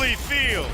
Wrigley Field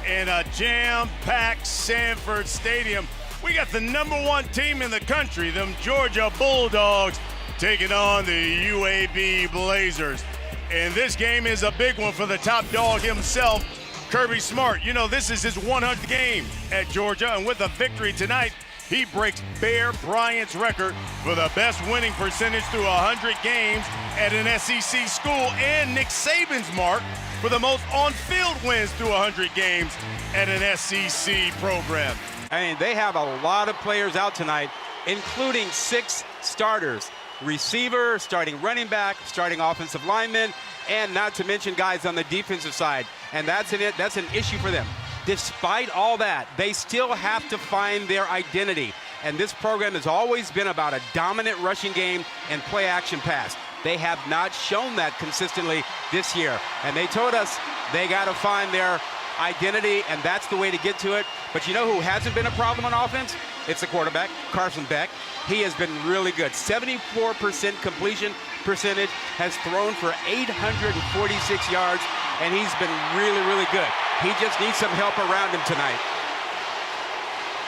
in a jam-packed Sanford Stadium. We got the #1 team in the country, them Georgia Bulldogs, taking on the UAB Blazers. And this game is a big one for the top dog himself, Kirby Smart. You know, this is his 100th game at Georgia, and with a victory tonight, he breaks Bear Bryant's record for the best winning percentage through 100 games at an SEC school, and Nick Saban's mark for the most on-field wins through 100 games at an SEC program. I mean, they have a lot of players out tonight, including 6 starters. Receiver, starting running back, starting offensive lineman, and not to mention guys on the defensive side. And that's an issue for them. Despite all that, they still have to find their identity. And this program has always been about a dominant rushing game and play action pass. They have not shown that consistently this year. And they told us they got to find their identity, and that's the way to get to it. But you know who hasn't been a problem on offense? It's the quarterback, Carson Beck. He has been really good. 74% completion percentage, has thrown for 846 yards, and he's been really, really good. He just needs some help around him tonight.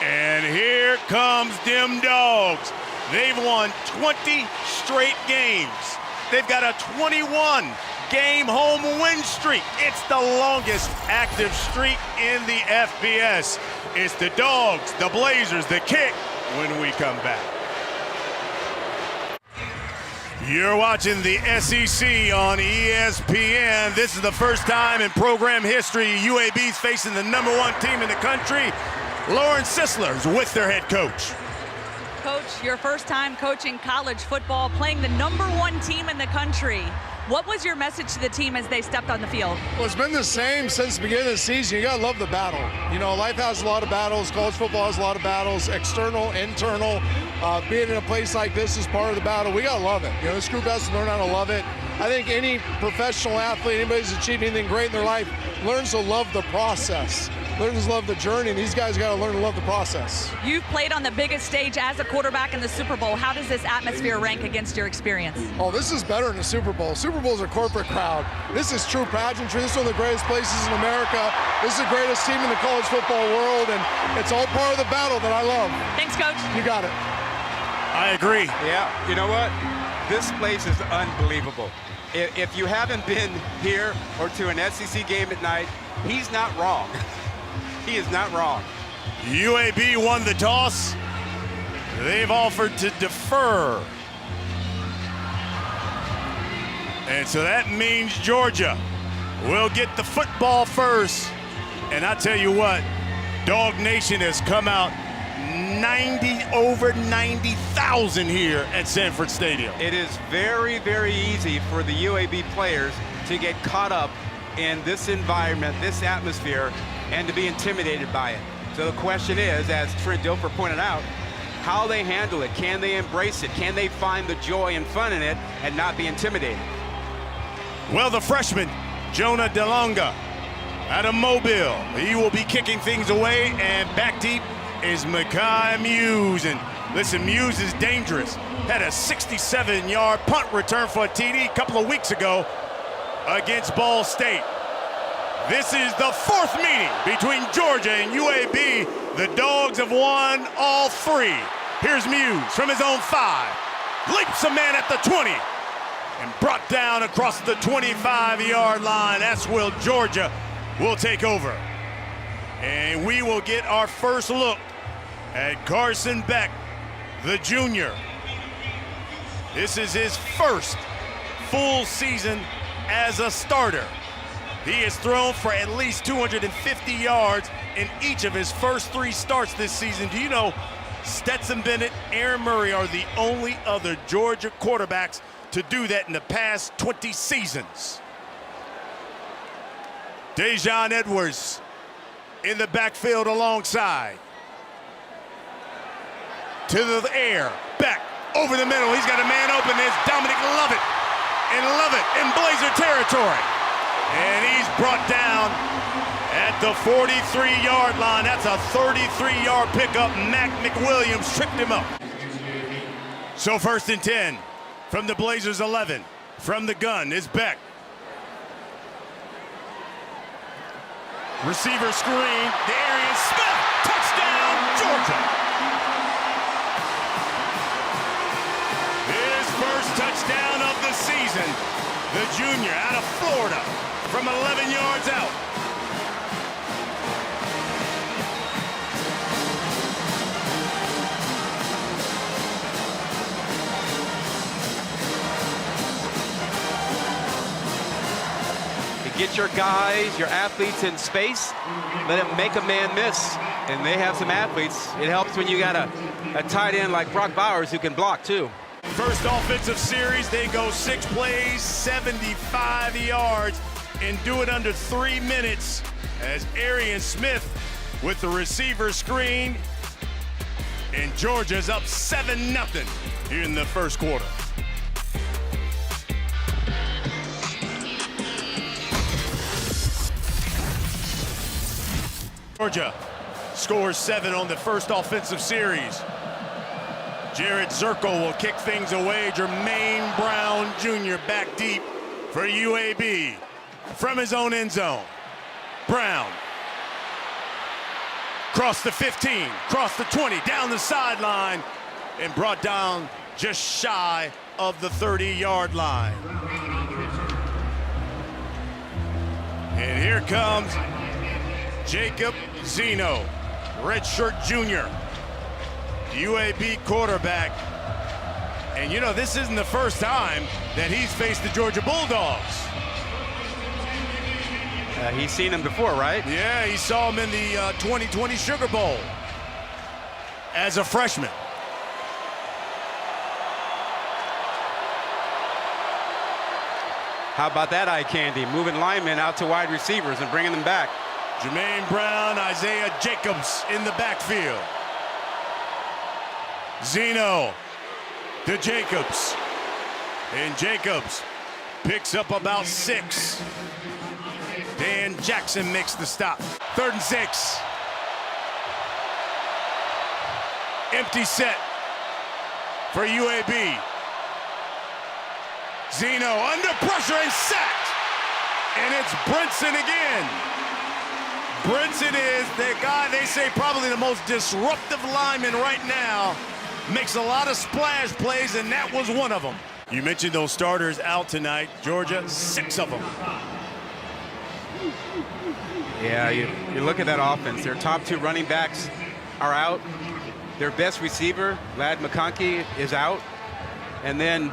And here comes them dogs. They've won 20 straight games. They've got a 21-game home win streak. It's the longest active streak in the FBS. It's the Dogs, the Blazers, the Kick when we come back. You're watching the SEC on ESPN. This is the first time in program history UAB's facing the #1 team in the country. Lauren Sisler's with their head coach. Coach, your first time coaching college football, playing the #1 team in the country. What was your message to the team as they stepped on the field? Well, it's been the same since the beginning of the season. You got to love the battle. You know, life has a lot of battles. College football has a lot of battles, external, internal. Being in a place like this is part of the battle. We got to love it. You know, this group has to learn how to love it. I think any professional athlete, anybody who's achieved anything great in their life, learns to love the process. Learns to love the journey, and these guys got to learn to love the process. You've played on the biggest stage as a quarterback in the Super Bowl. How does this atmosphere rank against your experience? Oh, this is better than the Super Bowl. Super Bowl's a corporate crowd. This is true pageantry. This is one of the greatest places in America. This is the greatest team in the college football world, and it's all part of the battle that I love. Thanks, Coach. You got it. I agree. Yeah, you know what? This place is unbelievable. If you haven't been here or to an SEC game at night, he's not wrong. He is not wrong. UAB won the toss. They've offered to defer. And so that means Georgia will get the football first. And I tell you what, Dog Nation has come out over 90,000 here at Sanford Stadium. It is very, very easy for the UAB players to get caught up in this environment, this atmosphere, and to be intimidated by it. So the question is, as Trent Dilfer pointed out, how they handle it. Can they embrace it? Can they find the joy and fun in it and not be intimidated? Well, the freshman, Jonah DeLonga, out of Mobile, he will be kicking things away, and back deep is Mekhi Muse. And listen, Muse is dangerous. Had a 67-yard punt return for a TD a couple of weeks ago against Ball State. This is the 4th meeting between Georgia and UAB. The Dogs have won all 3. Here's Muse from his own 5. Leaps a man at the 20 and brought down across the 25-yard line. That's where Georgia will take over. And we will get our first look at Carson Beck, the junior. This is his first full season as a starter. He has thrown for at least 250 yards in each of his first 3 starts this season. Do you know Stetson Bennett, Aaron Murray are the only other Georgia quarterbacks to do that in the past 20 seasons? Dejon Edwards in the backfield alongside. To the air, back, over the middle. He's got a man open. There's Dominic Lovett. And Lovett in Blazer territory. And he's brought down at the 43-yard line. That's a 33-yard pickup. Mac McWilliams tripped him up. So 1st and 10 from the Blazers 11. From the gun is Beck. Receiver screen, Darius Smith, touchdown, Georgia. His first touchdown of the season. The junior out of Florida from 11 yards out. Get your guys, your athletes in space, let them make a man miss. And they have some athletes. It helps when you got a tight end like Brock Bowers who can block too. First offensive series, they go 6 plays, 75 yards, and do it under 3 minutes as Arian Smith with the receiver screen. And Georgia's up 7-0 here in the first quarter. Georgia scores 7 on the first offensive series. Jared Zirkle will kick things away. Jermaine Brown Jr. back deep for UAB from his own end zone. Brown cross the 15, cross the 20, down the sideline, and brought down just shy of the 30-yard line. And here comes Jacob Zeno, redshirt junior, UAB quarterback. And you know, this isn't the first time that he's faced the Georgia Bulldogs. He's seen them before, right? Yeah, he saw him in the 2020 Sugar Bowl as a freshman. How about that eye candy? Moving linemen out to wide receivers and bringing them back. Jermaine Brown, Isaiah Jacobs in the backfield. Zeno to Jacobs. And Jacobs picks up about 6. Dan Jackson makes the stop. 3rd and 6. Empty set for UAB. Zeno under pressure and sacked. And it's Brinson again. Brinson is the guy they say probably the most disruptive lineman right now. Makes a lot of splash plays, and that was one of them. You mentioned those starters out tonight. Georgia, 6 of them. Yeah, you look at that offense. Their top 2 running backs are out. Their best receiver, Ladd McConkey, is out. And then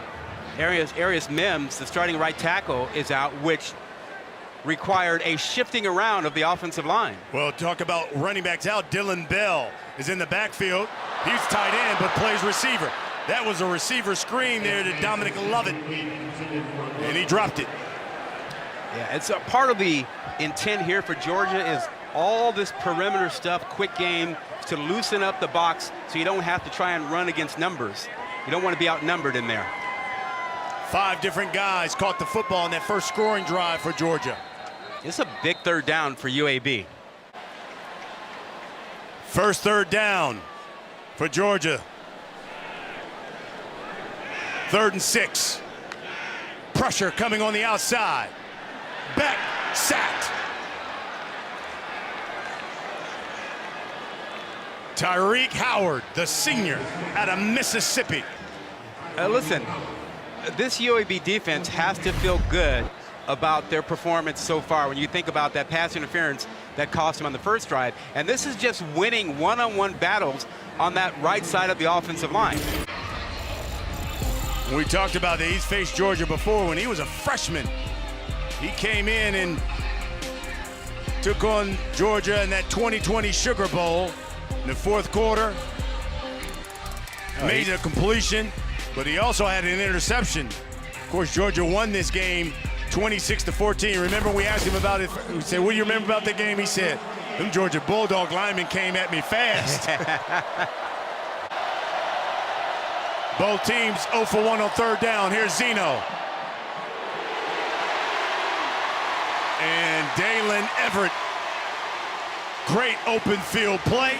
Arius Mims, the starting right tackle, is out, which required a shifting around of the offensive line. Well, talk about running backs out. Dylan Bell is in the backfield. He's tight end, but plays receiver. That was a receiver screen there to Dominic Lovett, and he dropped it. Yeah, it's a part of the intent here for Georgia is all this perimeter stuff, quick game, to loosen up the box so you don't have to try and run against numbers. You don't want to be outnumbered in there. 5 different guys caught the football in that first scoring drive for Georgia. It's a big 3rd down for UAB. First 3rd down for Georgia. 3rd and 6. Pressure coming on the outside. Back, sacked. Tyreek Howard, the senior out of Mississippi. Listen, this UAB defense has to feel good about their performance so far when you think about that pass interference that cost him on the first drive. And this is just winning one-on-one battles on that right side of the offensive line. We talked about that he's faced Georgia before when he was a freshman. He came in and took on Georgia in that 2020 Sugar Bowl in the 4th quarter. Made a completion, but he also had an interception. Of course, Georgia won this game 26-14. Remember, we asked him about it. We said, what do you remember about the game? He said, them Georgia Bulldog linemen came at me fast. Both teams 0 for 1 on 3rd down. Here's Zeno. And Dalen Everett. Great open field play.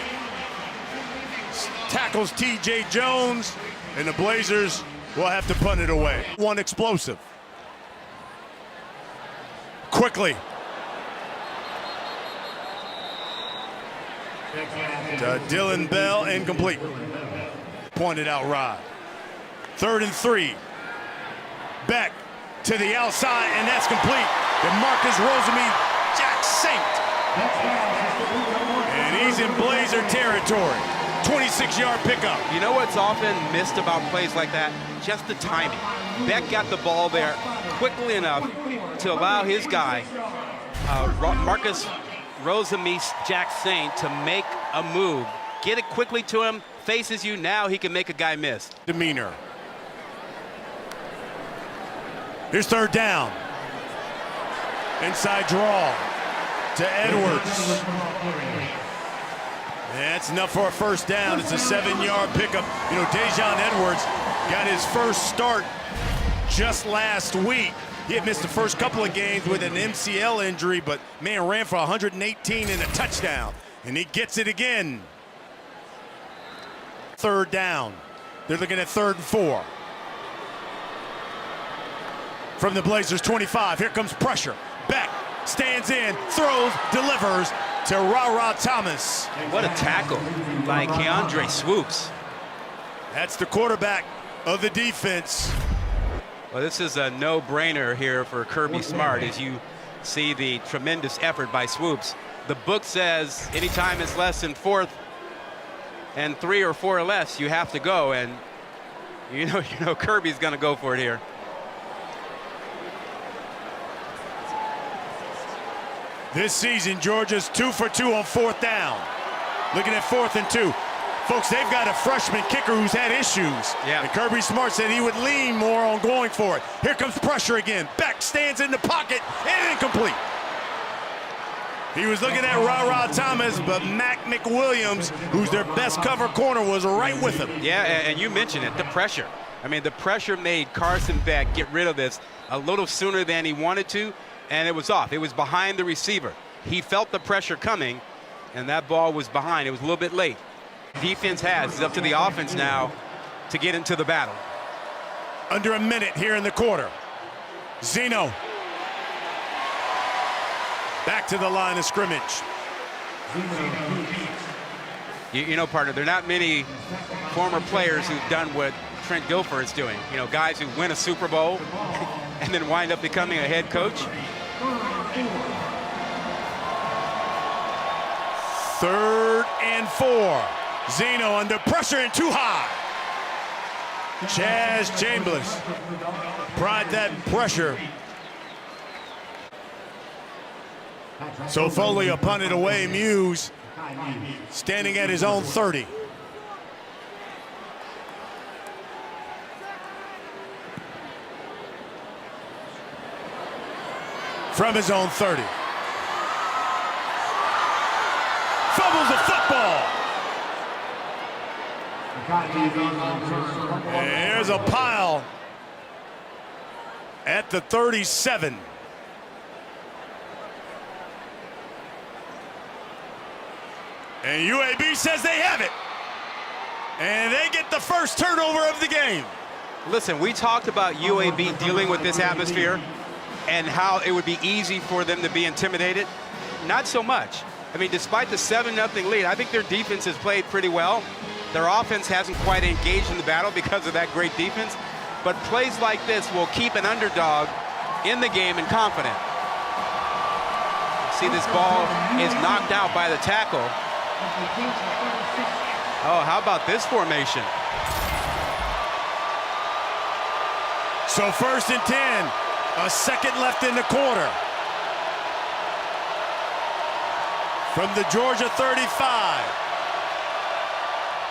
Tackles T.J. Jones, and the Blazers will have to punt it away. One explosive. Quickly. To Dylan Bell, incomplete. Pointed out Rod. 3rd and 3. Back to the outside, and that's complete. DeMarcus Rosemy, Jack Saint. And he's in Blazer territory. 26-yard pickup. You know what's often missed about plays like that? Just the timing. Beck got the ball there quickly enough to allow his guy, Marcus Rosemy, Jack Saint, to make a move. Get it quickly to him, faces you, now he can make a guy miss. Demeanor. Here's 3rd down. Inside draw to Edwards. That's enough for a 1st down. It's a 7-yard pickup. You know, Dejon Edwards got his first start just last week. He had missed the first couple of games with an MCL injury, but man, ran for 118 and a touchdown. And he gets it again. 3rd down. They're looking at 3rd and 4. From the Blazers 25, here comes pressure. Beck stands in, throws, delivers to Ra Thomas. What a tackle by Keandre Swoops. That's the quarterback of the defense. Well, this is a no-brainer here for Kirby Smart as you see the tremendous effort by Swoops. The book says anytime it's less than 4th and 3 or 4 or less, you have to go, and you know Kirby's going to go for it here. This season, Georgia's 2 for 2 on 4th down. Looking at 4th and 2. Folks, they've got a freshman kicker who's had issues. Yeah. And Kirby Smart said he would lean more on going for it. Here comes pressure again. Beck stands in the pocket and incomplete. He was looking at Ra Thomas, but Mac McWilliams, who's their best cover corner, was right with him. Yeah, and you mentioned it, the pressure. I mean, the pressure made Carson Beck get rid of this a little sooner than he wanted to, and it was off. It was behind the receiver. He felt the pressure coming, and that ball was behind. It was a little bit late. Defense has. It's up to the offense now to get into the battle. Under a minute here in the quarter. Zeno. Back to the line of scrimmage. You know, partner, there are not many former players who've done what Trent Dilfer is doing. You know, guys who win a Super Bowl and then wind up becoming a head coach. 3rd and 4. Zeno under pressure and too high. Chaz Chambliss pried that pressure. So Foley upon it away. Muse standing at his own 30. From his own 30. Fumbles the football. And here's a pile at the 37. And UAB says they have it. And they get the first turnover of the game. Listen, we talked about UAB dealing with this atmosphere and how it would be easy for them to be intimidated. Not so much. I mean, despite the 7-0 lead, I think their defense has played pretty well. Their offense hasn't quite engaged in the battle because of that great defense. But plays like this will keep an underdog in the game and confident. See, this ball is knocked out by the tackle. Oh, how about this formation? So 1st and 10, a second left in the quarter. From the Georgia 35.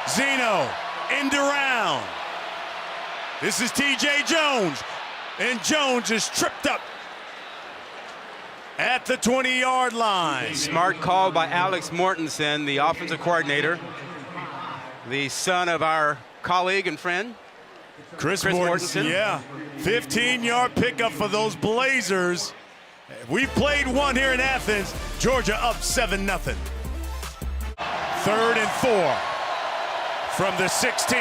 Zeno, end around. This is TJ Jones, and Jones is tripped up at the 20-yard line. Smart call by Alex Mortensen, the offensive coordinator, the son of our colleague and friend, Chris Mortensen. Yeah, 15-yard pickup for those Blazers. We've played one here in Athens. Georgia up 7-0. 3rd and 4 from the 16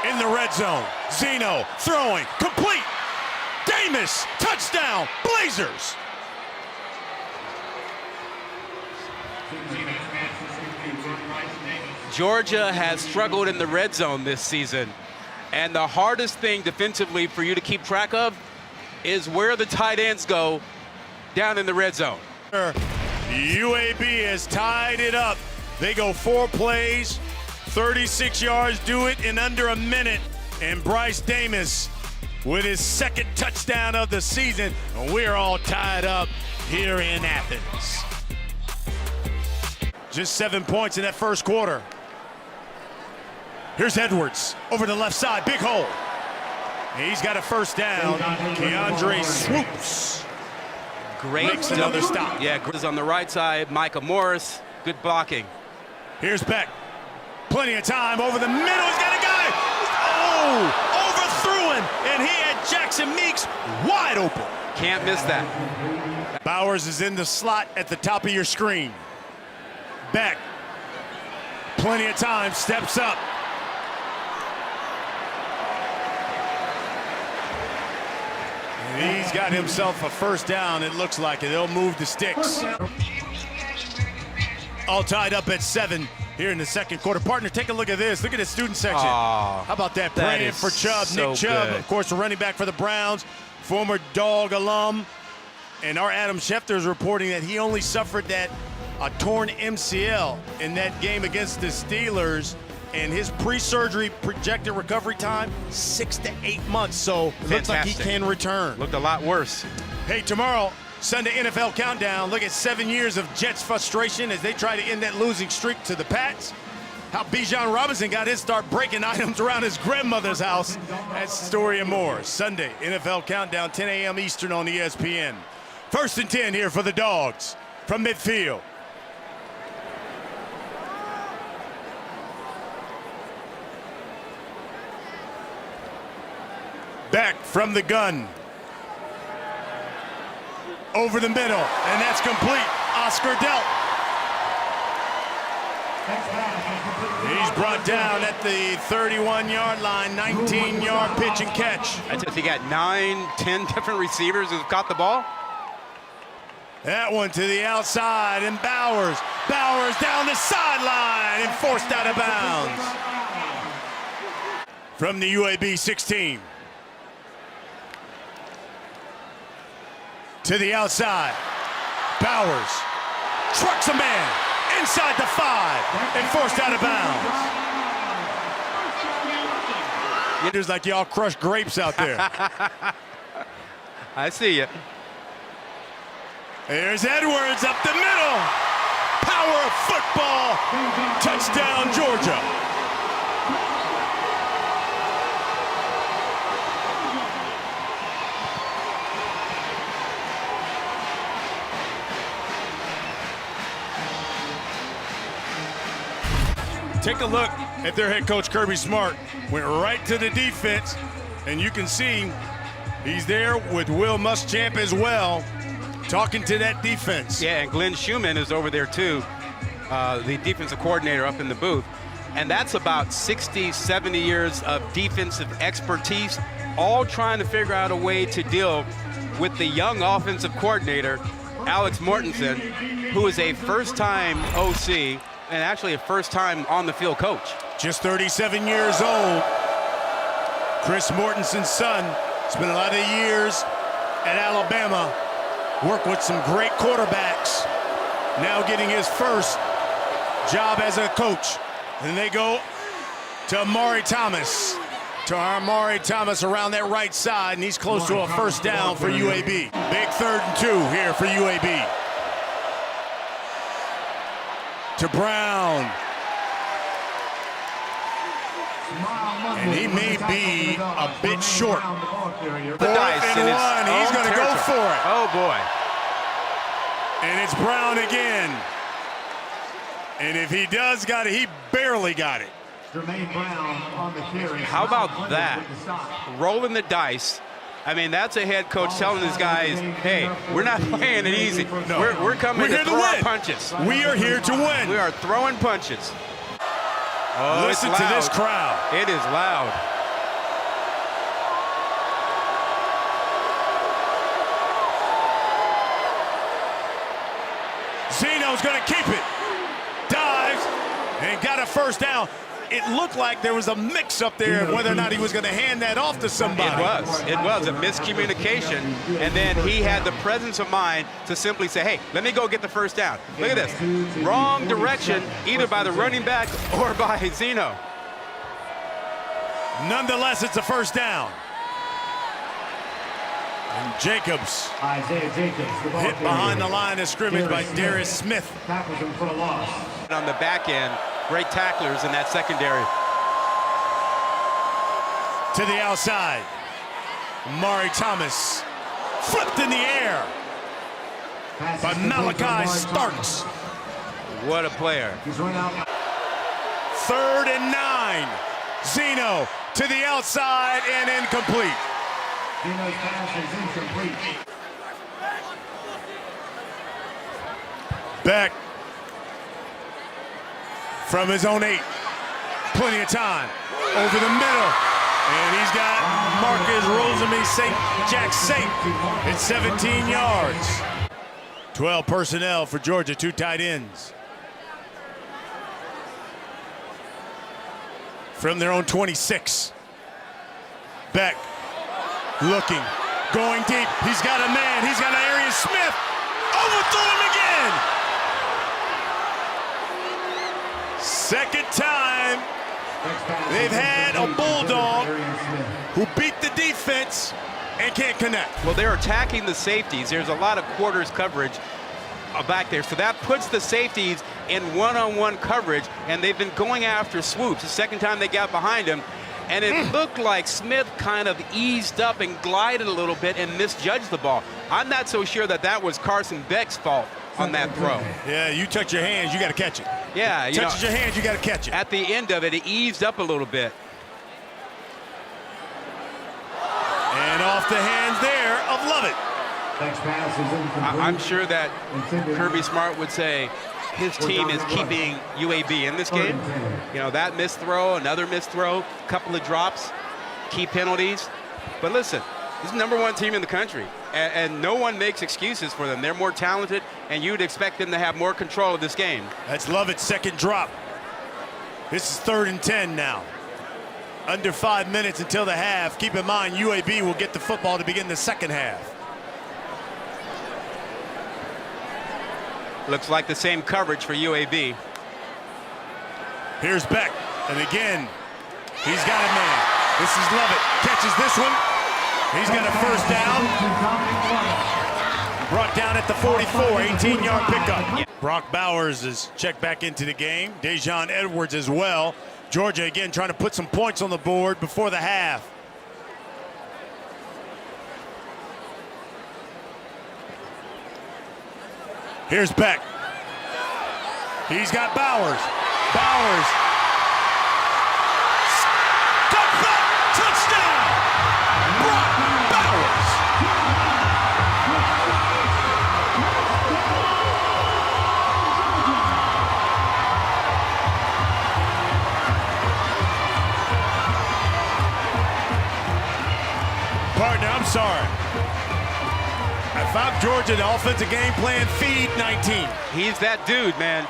in the red zone. Zeno throwing, complete. Davis, touchdown, Blazers. Georgia has struggled in the red zone this season, and the hardest thing defensively for you to keep track of is where the tight ends go down in the red zone. UAB has tied it up. They go 4 plays, 36 yards, do it in under a minute. And Bryce Davis with his 2nd touchdown of the season. And we're all tied up here in Athens. Just 7 points in that first quarter. Here's Edwards over the left side, big hole. He's got a first down. Keandre swoops. Great. Makes another stop. Yeah, Grizz on the right side. Micah Morris, good blocking. Here's Beck. Plenty of time over the middle. He's got a guy. Oh, overthrew him. And he had Jackson Meeks wide open. Can't miss that. Bowers is in the slot at the top of your screen. Beck. Plenty of time. Steps up. And he's got himself a first down. It looks like it. They'll move the sticks. All tied up at 7 here in the second quarter. Partner, take a look at this. Look at the student section. How about that? Praying for Chubb. So Nick Chubb, good. of course, the running back for the Browns, former Dog alum. And our Adam Schefter is reporting that he only suffered a torn MCL in that game against the Steelers. And his pre-surgery projected recovery time, 6 to 8 months. So it looks like he can return. Looked a lot worse. Hey, tomorrow, Sunday NFL Countdown. Look at 7 years of Jets frustration as they try to end that losing streak to the Pats. How Bijan Robinson got his start breaking items around his grandmother's house. That story and more. Sunday, NFL Countdown, 10 a.m. Eastern on ESPN. 1st and 10 here for the Dogs from midfield. Back from the gun. Over the middle, and that's complete. Oscar Delp. He's brought down at the 31-yard line, 19-yard pitch and catch. I think he got 9, 10 different receivers who've caught the ball. That one to the outside, and Bowers down the sideline and forced out of bounds. From the UAB 16. To the outside, Bowers trucks a man inside the 5 and forced out of bounds. It is like y'all crushed grapes out there. I see you. There's Edwards up the middle. Power of football. Touchdown, Georgia. Take a look at their head coach, Kirby Smart. Went right to the defense, and you can see he's there with Will Muschamp as well, talking to that defense. Yeah, and Glenn Schumann is over there too, the defensive coordinator up in the booth. And that's about 60, 70 years of defensive expertise, all trying to figure out a way to deal with the young offensive coordinator, Alex Mortensen, who is a first-time OC, and actually a first-time on-the-field coach. Just 37 years old. Chris Mortensen's son. Spent a lot of years at Alabama. Worked with some great quarterbacks. Now getting his first job as a coach. And they go to Amari Thomas. To Amari Thomas around that right side, and he's close to a first down for UAB. Big 3rd and 2 here for UAB. To Brown. And he may be a bit short. 4th and 1. He's going to go for it. Oh, boy. And it's Brown again. And if he does got it, he barely got it. How about that? Rolling the dice. I mean, that's a head coach telling his guys, hey, we're not playing it easy. No. We're coming to throw our punches. We are here to win. We are throwing punches. Oh, listen it's loud. to this crowd. It is loud. Zeno's going to keep it. Dives, and got a first down. It looked like there was a mix-up there whether or not he was going to hand that off to somebody. It was a miscommunication, and then he had the presence of mind to simply say, hey, let me go get the first down. Look at this. Wrong direction, either by the running back or by Zeno. Nonetheless, it's a first down. And Jacobs hit behind the line of scrimmage by Darius Smith. On the back end, great tacklers in that secondary. To the outside. Mari Thomas flipped in the air by Malachi Starks. What a player. 3rd and 9. Zeno to the outside and incomplete. Zeno's pass is incomplete. Beck from his own 8. Plenty of time. Over the middle. And he's got Marcus Rosemy Jack safe. It's 17 yards. 12 personnel for Georgia, 2 tight ends. From their own 26. Beck looking, going deep. He's got a man. He's got Arian Smith. Overthrew him again. Second time they've had a Bulldog who beat the defense and can't connect. Well, they're attacking the safeties. There's a lot of quarters coverage back there, so that puts the safeties in one-on-one coverage, and they've been going after swoops. The second time they got behind him, and it looked like Smith kind of eased up and glided a little bit and misjudged the ball. I'm not so sure that that was Carson Beck's fault on that throw. Yeah, you touch your hands, you got to catch it. Yeah, touches your hands, you got to catch it. At the end of it, it eased up a little bit. And off the hands there of Lovett. I'm sure that Kirby Smart would say his team is keeping UAB in this game. You know, that missed throw, another missed throw, couple of drops, key penalties. But listen, this is the #1 team in the country, and no one makes excuses for them. They're more talented, and you'd expect them to have more control of this game. That's Lovett's second drop. This is 3rd and 10 now. Under 5 minutes until the half. Keep in mind, UAB will get the football to begin the second half. Looks like the same coverage for UAB. Here's Beck, and again, he's got a man. This is Lovett, catches this one. He's got a first down. Brought down at the 44, 18-yard pickup. Brock Bowers is checked back into the game. Dejon Edwards as well. Georgia again trying to put some points on the board before the half. Here's Beck. He's got Bowers. Bowers. Step back. Touchdown. Brock Bowers. Partner, I'm sorry. I found Georgia the offensive game plan, feed 19. He's that dude, man.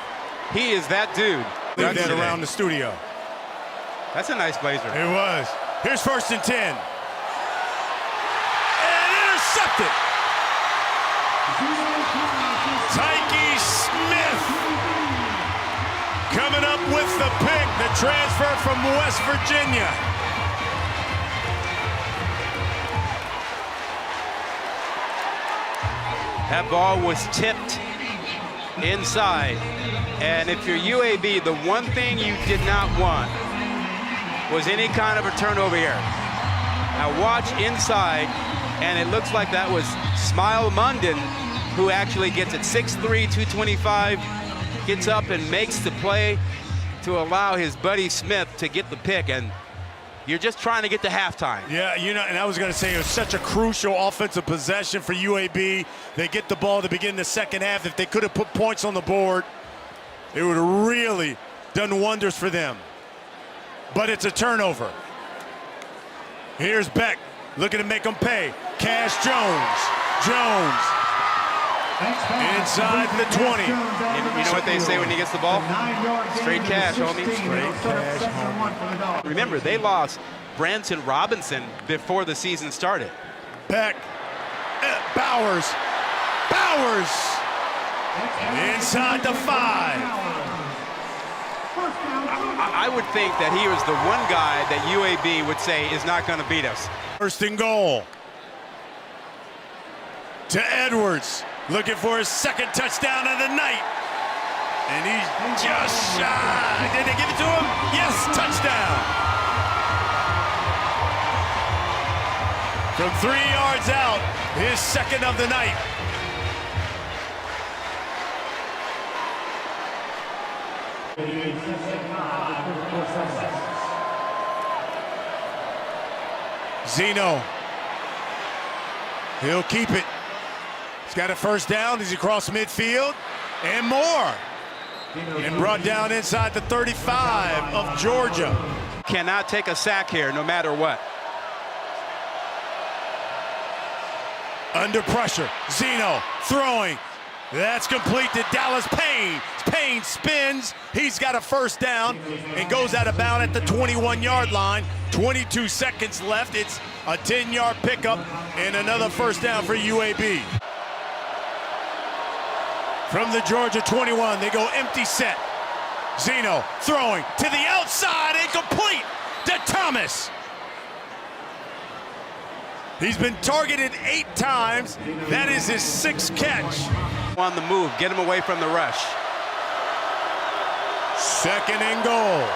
He is that dude. Leave that around the studio. That's a nice blazer. It was. Here's 1st and 10. And intercepted. Tyke Smith coming up with the pick, the transfer from West Virginia. That ball was tipped inside. And if you're UAB, the one thing you did not want was any kind of a turnover here. Now watch inside, and it looks like that was Smile Munden who actually gets it. 6'3", 225, gets up and makes the play to allow his buddy Smith to get the pick. And you're just trying to get to halftime. Yeah, you know, and I was going to say it was such a crucial offensive possession for UAB. They get the ball to begin the second half. If they could have put points on the board, it would have really done wonders for them. But it's a turnover. Here's Beck looking to make them pay. Cash Jones. Jones. Inside the 20. You know what they say when he gets the ball? Straight cash, homie. Straight cash, homie. Remember, they lost Branson Robinson before the season started. Back. Bowers. Bowers. Inside the 5. I would think that he was the one guy that UAB would say is not going to beat us. First and goal. To Edwards. Looking for his second touchdown of the night. And he's just shy. Did they give it to him? Yes, touchdown. From 3 yards out, his second of the night. Zeno. He'll keep it. He's got a first down as he crosses midfield and more. And brought down inside the 35 of Georgia. Cannot take a sack here no matter what. Under pressure, Zeno throwing. That's complete to Dallas Payne. Payne spins. He's got a first down and goes out of bounds at the 21-yard line. 22 seconds left. It's a 10-yard pickup and another first down for UAB. From the Georgia 21, they go empty set. Zeno throwing to the outside, incomplete to Thomas. He's been targeted 8 times. That is his 6th catch. On the move, get him away from the rush. Second and goal.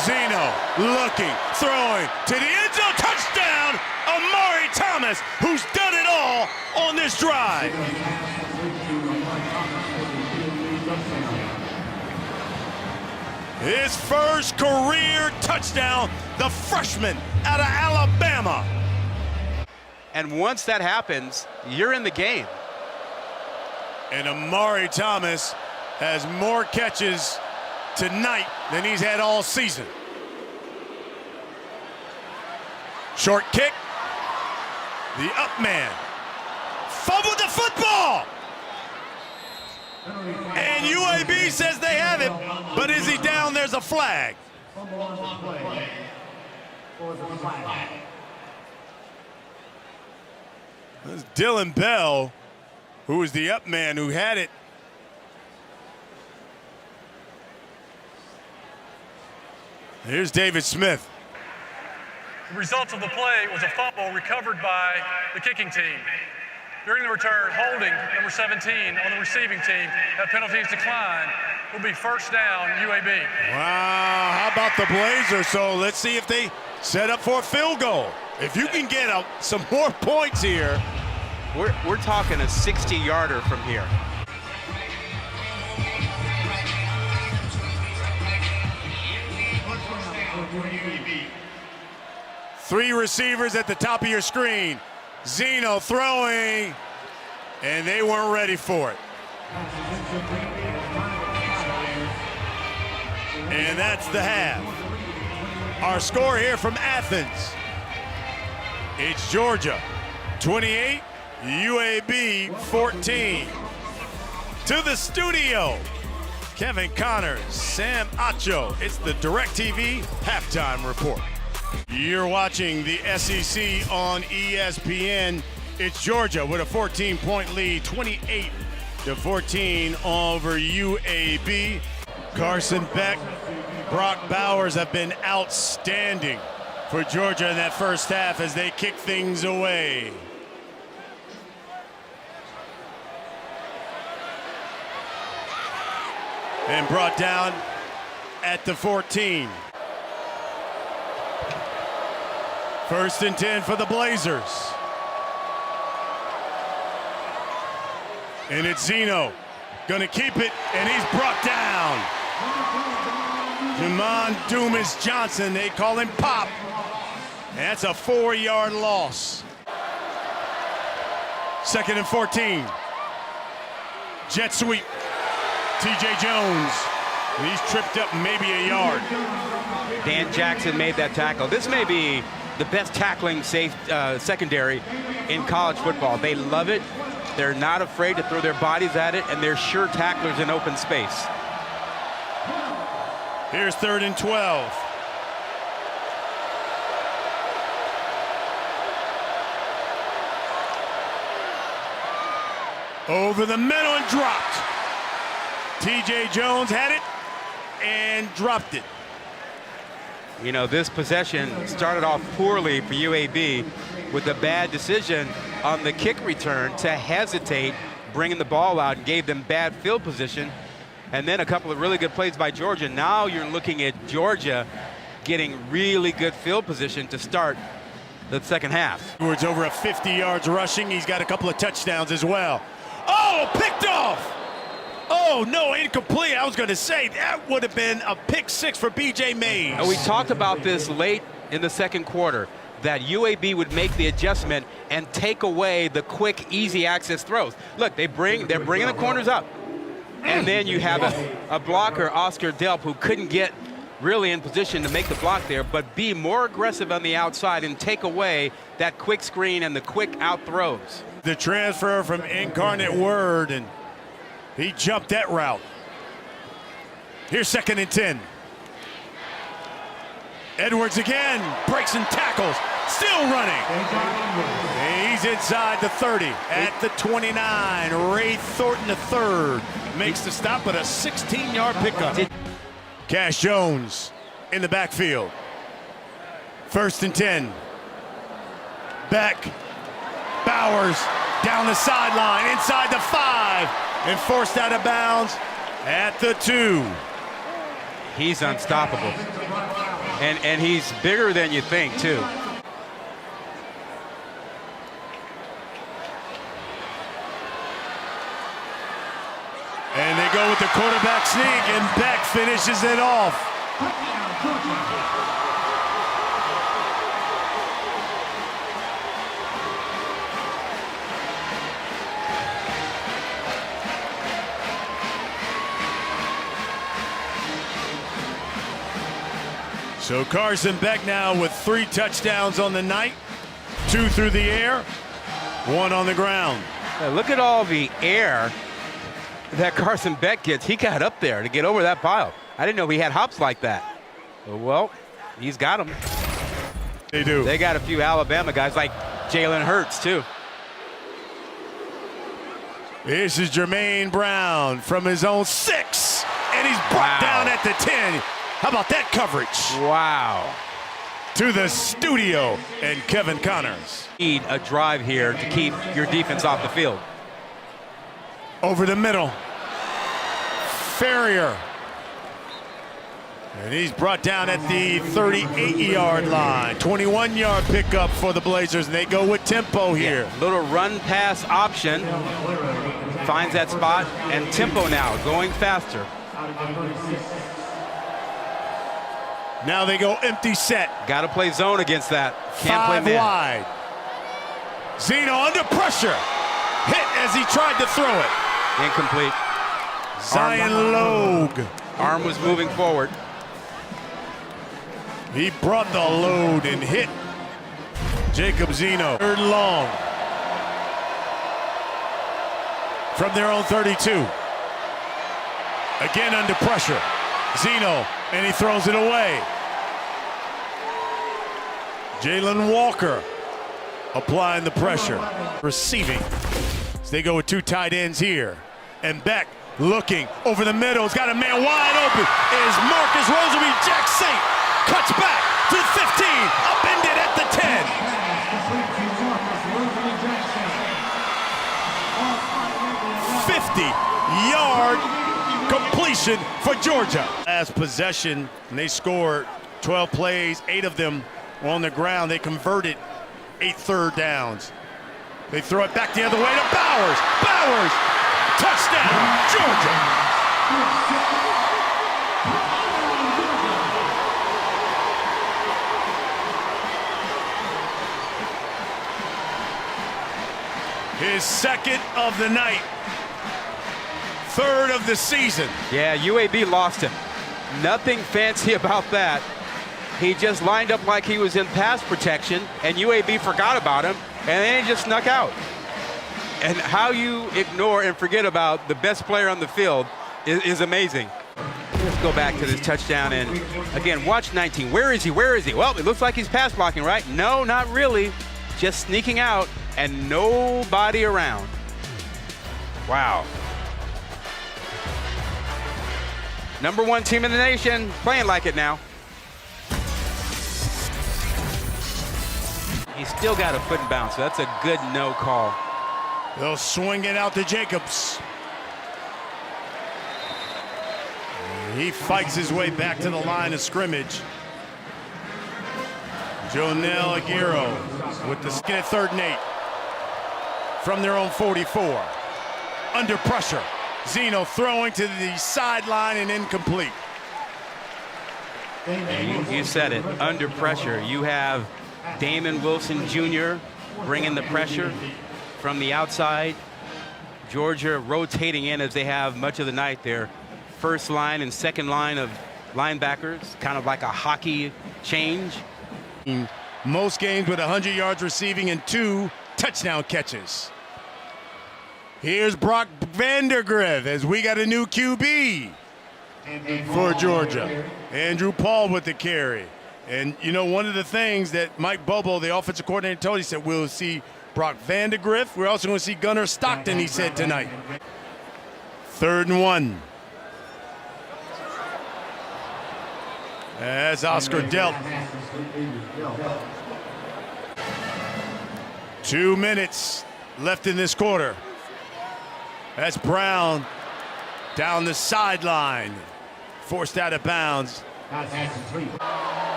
Zeno looking, throwing to the end zone, touchdown, Amari Thomas, who's done it all on this drive. His first career touchdown, the freshman out of Alabama. And once that happens, you're in the game. And Amari Thomas has more catches tonight than he's had all season. Short kick. The up man fumbled the football. And UAB says they have it, but is he down? There's a flag. That's Dylan Bell, who was the up man who had it. Here's David Smith. The result of the play was a fumble recovered by the kicking team. During the return, holding number 17 on the receiving team. That penalties decline will be first down UAB. Wow, how about the Blazers? So let's see if they set up for a field goal. If you can get some more points here. We're talking a 60-yarder from here. Three receivers at the top of your screen. Zeno throwing, and they weren't ready for it. And that's the half. Our score here from Athens. It's Georgia 28, UAB 14. To the studio, Kevin Connors, Sam Acho. It's the DirecTV Halftime Report. You're watching the SEC on ESPN. It's Georgia with a 14-point lead, 28-14 over UAB. Carson Beck, Brock Bowers have been outstanding for Georgia in that first half as they kick things away. And brought down at the 14. First and 10 for the Blazers. And it's Zeno. Gonna keep it, and he's brought down. Jamon Dumas Johnson, they call him Pop. And that's a 4-yard loss. Second and 14. Jet sweep. TJ Jones. And he's tripped up maybe a yard. Dan Jackson made that tackle. This may be the best tackling safe secondary in college football. They love it. They're not afraid to throw their bodies at it, and they're sure tacklers in open space. Here's 3rd and 12. Over the middle and dropped. T.J. Jones had it and dropped it. You know, this possession started off poorly for UAB with a bad decision on the kick return to hesitate bringing the ball out and gave them bad field position. And then a couple of really good plays by Georgia. Now you're looking at Georgia getting really good field position to start the second half. Edwards over a 50 yards rushing. He's got a couple of touchdowns as well. Oh, picked off. Oh, no, incomplete. I was going to say that would have been a pick 6 for B.J. Mays. And we talked about this late in the second quarter, that UAB would make the adjustment and take away the quick, easy access throws. Look, they're bringing the corners up. And then you have a blocker, Oscar Delp, who couldn't get really in position to make the block there, but be more aggressive on the outside and take away that quick screen and the quick out throws. The transfer from Incarnate Word, and he jumped that route. Here's 2nd and 10. Edwards again, breaks and tackles, still running. He's inside the 30, at the 29. Ray Thornton III makes the stop, but a 16-yard pickup. Cash Jones in the backfield. 1st and 10. Beck, Bowers down the sideline, inside the 5, and forced out of bounds at the 2. He's unstoppable. And he's bigger than you think, too. And they go with the quarterback sneak, and Beck finishes it off. So Carson Beck now with 3 touchdowns on the night, 2 through the air, 1 on the ground. Look at all the air that Carson Beck gets. He got up there to get over that pile. I didn't know he had hops like that. Well, he's got them. They do. They got a few Alabama guys like Jalen Hurts, too. This is Jermaine Brown from his own 6, and he's brought down at the 10. How about that coverage? Wow. To the studio, and Kevin Connors. Need a drive here to keep your defense off the field. Over the middle. Ferrier. And he's brought down at the 38-yard line. 21-yard pickup for the Blazers, and they go with tempo here. Yeah, little run pass option. Finds that spot, and tempo now going faster. Now they go empty set. Got to play zone against that. Can't 5 play man. wide. Zeno under pressure. Hit as he tried to throw it. Incomplete. Zion Logue. Arm was moving forward. He brought the load and hit Jacob Zeno. 3rd long. From their own 32. Again under pressure. Zeno, and he throws it away. Jalen Walker applying the pressure. Receiving. So they go with 2 tight ends here. And Beck looking over the middle. He's got a man wide open. Is Marcus Rosary. Jack Saint cuts back to the 15. Upended at the 10. 50-yard completion for Georgia. Last possession, and they scored 12 plays, 8 of them were on the ground. They converted 8 third downs. They throw it back the other way to Bowers. Bowers, touchdown, Georgia. His 2nd of the night. 3rd of the season. Yeah, UAB lost him. Nothing fancy about that. He just lined up like he was in pass protection, and UAB forgot about him, and then he just snuck out. And how you ignore and forget about the best player on the field is amazing. Let's go back to this touchdown, and again, watch 19. Where is he? Where is he? Well, it looks like he's pass blocking, right? No, not really. Just sneaking out and nobody around. Wow. #1 team in the nation, playing like it now. He's still got a foot and bounce, so that's a good no call. They'll swing it out to Jacobs. He fights his way back to the line of scrimmage. Jonell Aguirre with the skin at 3rd and 8. From their own 44. Under pressure. Zeno throwing to the sideline and incomplete. You said it, under pressure. You have Damon Wilson Jr. bringing the pressure from the outside. Georgia rotating in as they have much of the night. Their first line and second line of linebackers, kind of like a hockey change. Most games with 100 yards receiving and 2 touchdown catches. Here's Brock Vandegrift as we got a new QB for Georgia. Andrew Paul with the carry. And, you know, one of the things that Mike Bobo, the offensive coordinator, told, he said, we'll see Brock Vandegrift. We're also going to see Gunnar Stockton, he said tonight. 3rd and 1. As Oscar Delp. 2 minutes left in this quarter. That's Brown down the sideline. Forced out of bounds.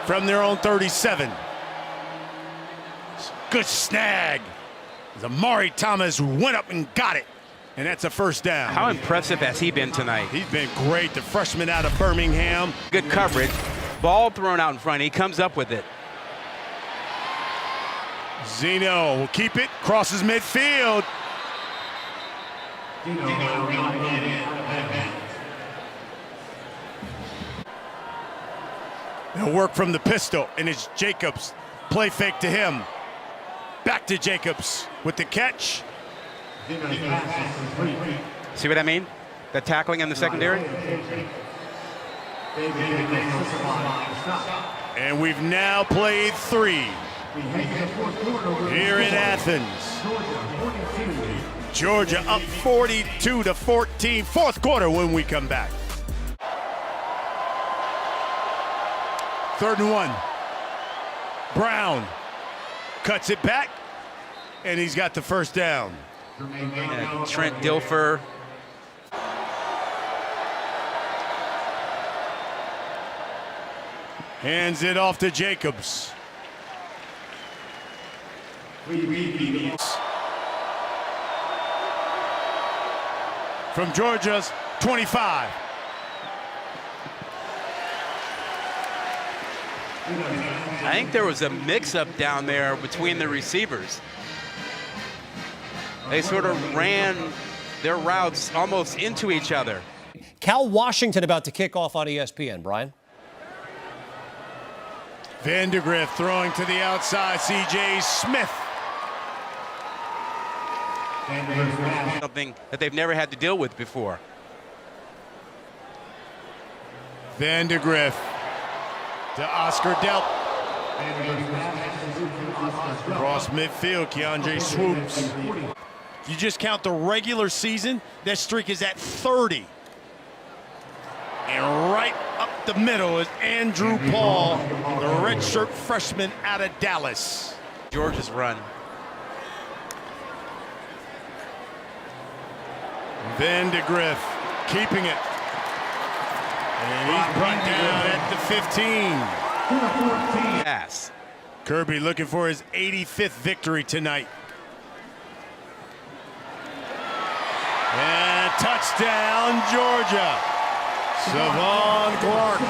From their own 37. Good snag. As Amari Thomas went up and got it. And that's a first down. How impressive has he been tonight? He's been great, the freshman out of Birmingham. Good coverage. Ball thrown out in front. He comes up with it. Zeno will keep it, crosses midfield. They'll work from the pistol, and it's Jacobs. Play fake to him. Back to Jacobs with the catch. See what I mean? The tackling in the secondary. And we've now played 3 here in Athens. Georgia up 42-14. 4th quarter when we come back. 3rd and 1. Brown cuts it back, and he's got the first down. And Trent Dilfer. Hands it off to Jacobs. From Georgia's 25. I think there was a mix-up down there between the receivers. They sort of ran their routes almost into each other. Cal Washington about to kick off on ESPN, Brian. Vandegrift throwing to the outside, C.J. Smith. Something that they've never had to deal with before. Vandegrift to Oscar Delp. Across midfield, Keandre swoops. You just count the regular season, that streak is at 30. And right up the middle is Andrew Paul, the redshirt freshman out of Dallas. Georgia's run. Vandegrift keeping it. And he's brought down at the 15. Pass. Kirby looking for his 85th victory tonight. And touchdown, Georgia. Savon Clark.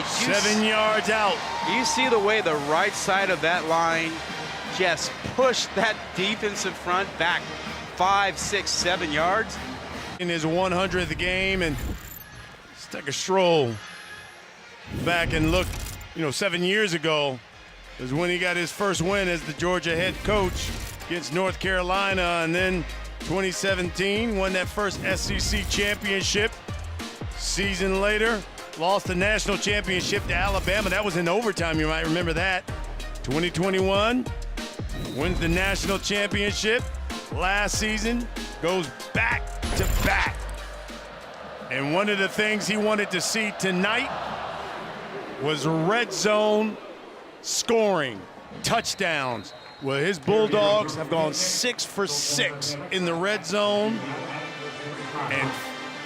7 yards out. Do you see the way the right side of that line just pushed that defensive front back 5, 6, 7 yards? In his 100th game, and take a stroll back and look, 7 years ago was when he got his first win as the Georgia head coach against North Carolina, and then 2017 won that first SEC championship. Season later, lost the national championship to Alabama. That was in overtime, you might remember that. 2021 wins the national championship. Last season goes back to back. And one of the things he wanted to see tonight was red zone scoring, touchdowns. Well, his Bulldogs have gone 6 for 6 in the red zone, and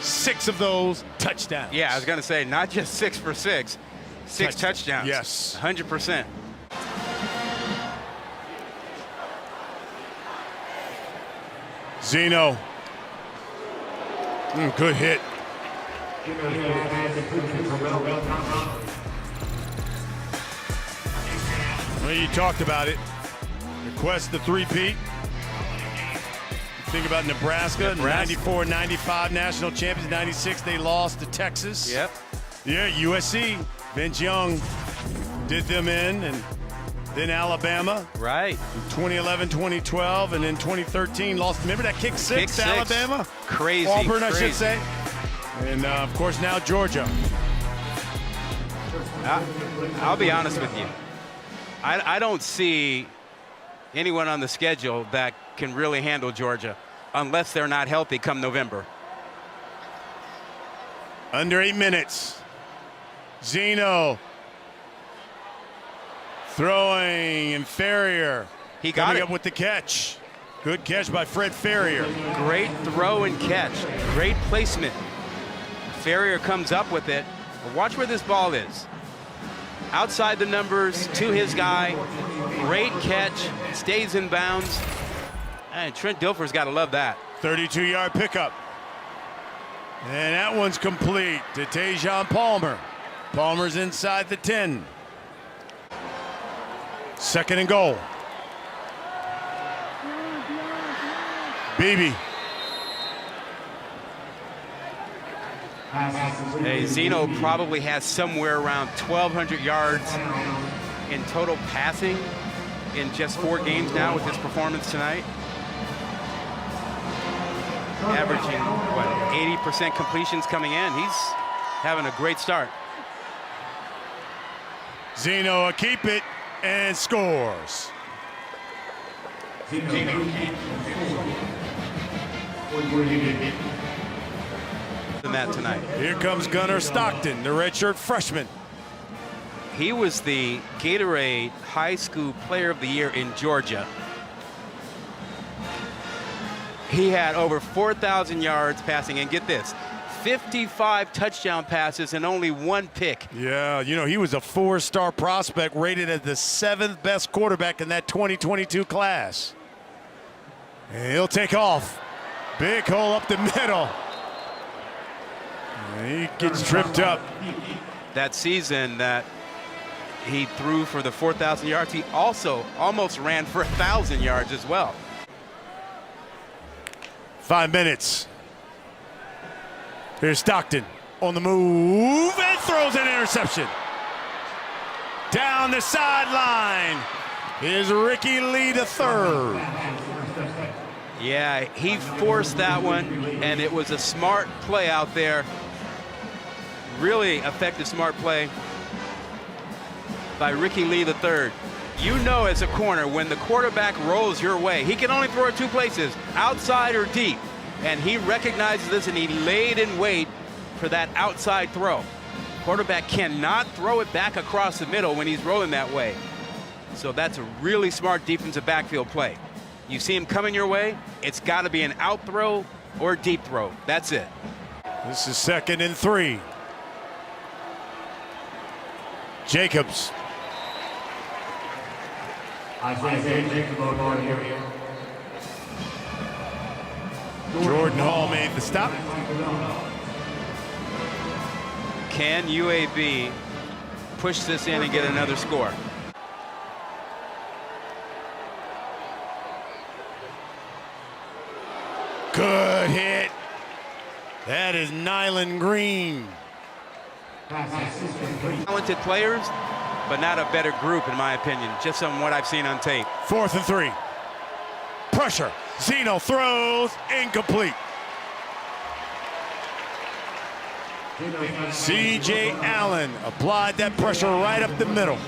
6 of those touchdowns. Yeah, I was going to say, not just 6 for 6, 6 touchdowns. Yes. 100%. Zeno. Good hit. Well, you talked about it. Request the three-peat. Think about Nebraska. 94, 95 national champions. 96, they lost to Texas. Yep. Yeah, USC. Vince Young did them in, and then Alabama. Right. 2011, 2012, and then 2013 lost. Remember that kick six to Alabama? Crazy. Auburn, crazy. I should say. And, of course, now Georgia. I'll be honest with you. I don't see anyone on the schedule that can really handle Georgia unless they're not healthy come November. Under 8 minutes. Zeno throwing, and Ferrier He got coming it. up with the catch. Good catch by Fred Ferrier. Great throw and catch. Great placement. Ferrier comes up with it. But watch where this ball is. Outside the numbers to his guy. Great catch. Stays in bounds. And Trent Dilfer's got to love that. 32-yard pickup. And that one's complete to Tajon Palmer. Palmer's inside the 10. Second and goal. Beebe. Hey, Zeno probably has somewhere around 1,200 yards in total passing in just 4 games now with his performance tonight. Averaging, 80% completions coming in. He's having a great start. Zeno keep it and scores. Than that tonight. Here comes Gunnar Stockton, the redshirt freshman. He was the Gatorade High School Player of the Year in Georgia. He had over 4,000 yards passing, and get this, 55 touchdown passes and only 1 pick. Yeah, he was a 4-star prospect, rated as the 7th best quarterback in that 2022 class. And he'll take off. Big hole up the middle. And he gets tripped up. That season that he threw for the 4,000 yards, he also almost ran for 1,000 yards as well. 5 minutes. Here's Stockton on the move and throws an interception. Down the sideline is Ricky Lee III. Yeah, he forced that one, and it was a smart play out there. Really effective, smart play by Ricky Lee III. You know, as a corner, when the quarterback rolls your way, he can only throw it 2 places, outside or deep. And he recognizes this, and he laid in wait for that outside throw. Quarterback cannot throw it back across the middle when he's rolling that way. So that's a really smart defensive backfield play. You see him coming your way, it's got to be an out throw or deep throw. That's it. This is 2nd and 3. Jacobs. Jordan Hall made the stop. Can UAB push this in and get another score? Good hit. That is Nyland Green. Talented players, but not a better group, in my opinion, just from what I've seen on tape. 4th and 3. Pressure. Zeno throws. Incomplete. C.J. Allen applied that pressure right up the middle.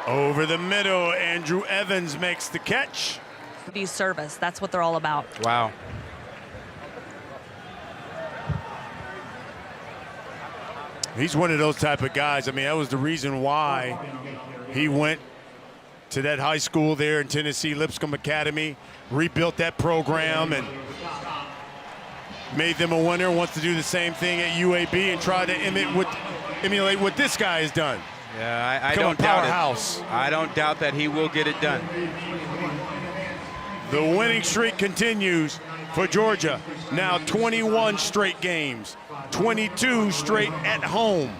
Over the middle, Andrew Evans makes the catch. Service, that's what they're all about. Wow. He's one of those type of guys. I mean, that was the reason why he went to that high school there in Tennessee, Lipscomb Academy, rebuilt that program and made them a winner. Wants to do the same thing at UAB and try to emulate what this guy has done. Yeah, I Become don't a doubt powerhouse. it. I don't doubt that he will get it done. The winning streak continues for Georgia. Now 21 straight games, 22 straight at home.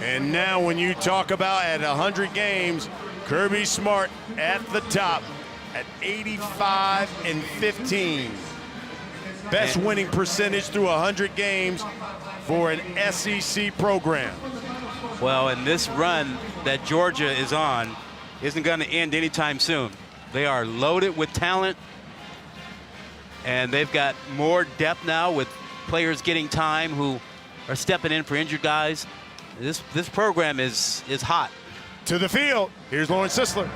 And now when you talk about at 100 games, Kirby Smart at the top at 85-15. Best winning percentage through 100 games for an SEC program. Well, and this run that Georgia is on isn't going to end anytime soon. They are loaded with talent, and they've got more depth now with players getting time who are stepping in for injured guys. This program is hot. To the field, here's Lawrence Sisler.